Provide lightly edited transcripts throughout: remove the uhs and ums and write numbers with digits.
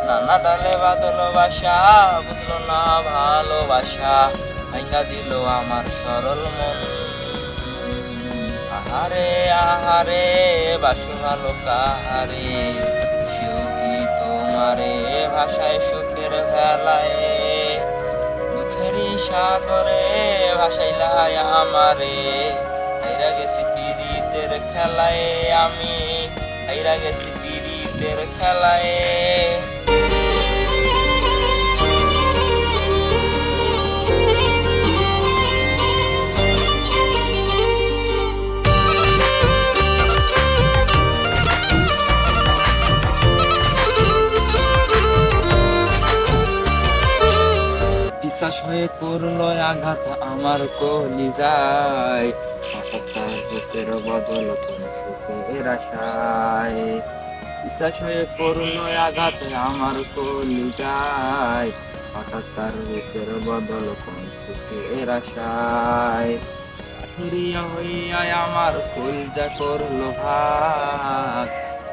নানা ডালে বাদল বাসা, বুঝলো না ভালোবাসা, ভাঙা দিল আমার সরল মন। আহারে আহারে বাসু ভালো কাহারে, সেও কি তোমারে ভাষায় সুখের ভেলায়, দুঃখেরই সাগরে ভাসাইলাই আমারে। হাইরা গেছি পীড়িতের খেলায় আমি, হাইরা গেছি পীড়িতের খেলায়। বিশ্বাস হয়ে করলো আঘাত আমার কলিজায়, হঠাৎ তার বুকের বদল কোন সুখের আশায়। বিশ্বাস হয়ে করলো আঘাত আমার কলিজায়, হঠাৎ তার বুকের বদল কোন সুখের আশায়। ফিরিয়া হইয়া আমার কলজা করলো ভাগ,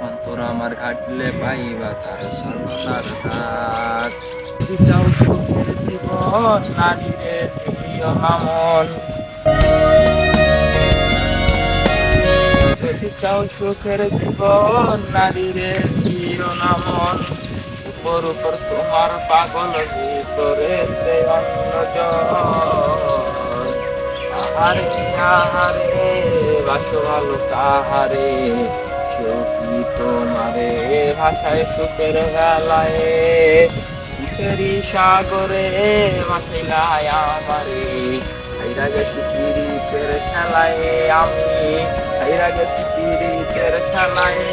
অন্তর আমার ঘাটলে পাইবা তার সর্বনার হাত। যদি চাও সুখের জীবন নারীরে দিও না মন, যদি চাও সুখের জীবন নারীরে দিও না মন। উপর উপর তোমার পাগল ভিতরে অন্যজন। আহারে আহারে বাসো ভালো কাহারে, সেও কি তোমারে ভাষায় সুখের বেলায়, সুখেরই সাগরে ভাসাইলাই আমারে। হাইরা গেছি পীড়িতের খেলায় আমি, হাইরা গেছি পীড়িতের খেলায়।